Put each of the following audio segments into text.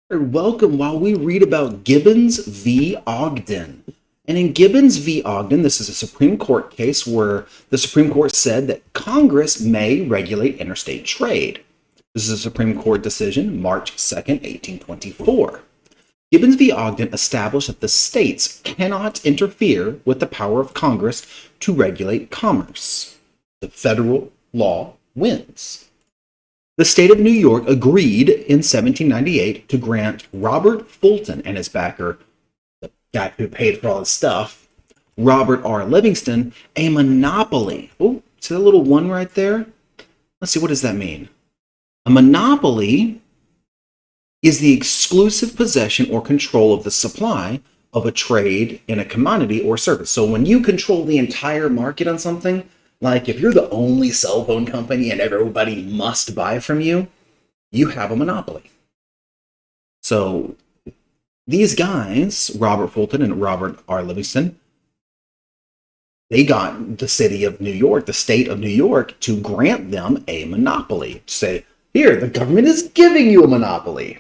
Welcome while we read about Gibbons v. Ogden. And in Gibbons v. Ogden, this is a Supreme Court case where the Supreme Court said that Congress may regulate interstate trade. This is a Supreme Court decision, March 2nd, 1824. Gibbons v. Ogden established that the states cannot interfere with the power of Congress to regulate commerce. The federal law wins. The state of New York agreed in 1798 to grant Robert Fulton and his backer, the guy who paid for all his stuff, Robert R. Livingston, a monopoly. Oh, see that little one right there? Let's see, what does that mean? A monopoly is the exclusive possession or control of the supply of a trade in a commodity or service. So when you control the entire market on something, like if you're the only cell phone company and everybody must buy from you, you have a monopoly. So these guys, Robert Fulton and Robert R. Livingston, they got the city of New York, the state of New York, to grant them a monopoly. Say, here, the government is giving you a monopoly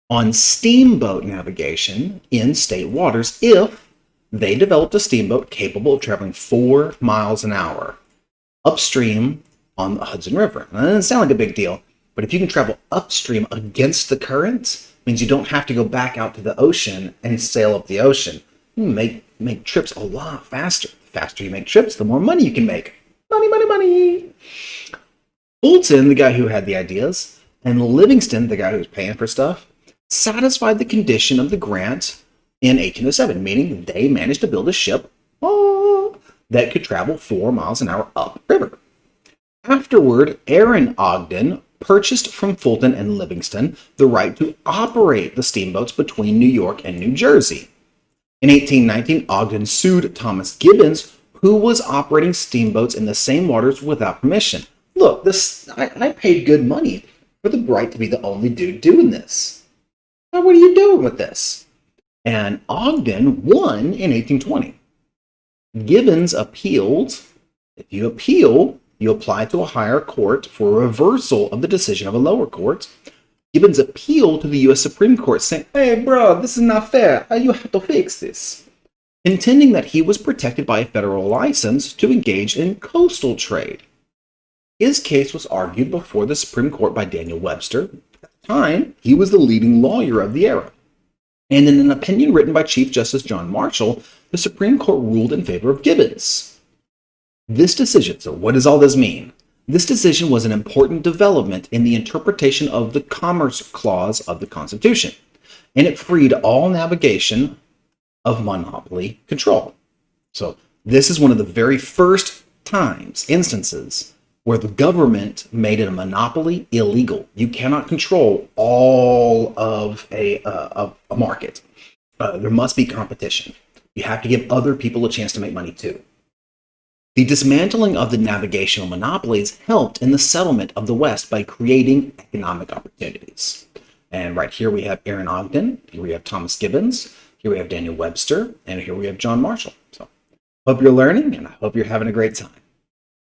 on steamboat navigation in state waters if they developed a steamboat capable of traveling 4 miles an hour upstream on the Hudson River. Now, that doesn't sound like a big deal, but if you can travel upstream against the current, it means you don't have to go back out to the ocean and sail up the ocean. You make trips a lot faster. The faster you make trips, the more money you can make. Money, money, money! Fulton, the guy who had the ideas, and Livingston, the guy who was paying for stuff, satisfied the condition of the grant in 1807, meaning they managed to build a ship that could travel 4 miles an hour upriver. Afterward, Aaron Ogden purchased from Fulton and Livingston the right to operate the steamboats between New York and New Jersey. In 1819, Ogden sued Thomas Gibbons, who was operating steamboats in the same waters without permission. Look, I paid good money for the right to be the only dude doing this. Now, what are you doing with this? And Ogden won in 1820. Gibbons appealed. If you appeal, you apply to a higher court for a reversal of the decision of a lower court. Gibbons appealed to the U.S. Supreme Court saying, hey, bro, this is not fair. You have to fix this. Contending that he was protected by a federal license to engage in coastal trade. His case was argued before the Supreme Court by Daniel Webster. At the time, he was the leading lawyer of the era. And in an opinion written by Chief Justice John Marshall, the Supreme Court ruled in favor of Gibbons. This decision, so what does all this mean? This decision was an important development in the interpretation of the Commerce Clause of the Constitution, and it freed all navigation of monopoly control. So this is one of the very first instances, where the government made it a monopoly illegal. You cannot control all of a market. There must be competition. You have to give other people a chance to make money too. The dismantling of the navigational monopolies helped in the settlement of the West by creating economic opportunities. And right here we have Aaron Ogden, here we have Thomas Gibbons, here we have Daniel Webster, and here we have John Marshall. So hope you're learning, and I hope you're having a great time.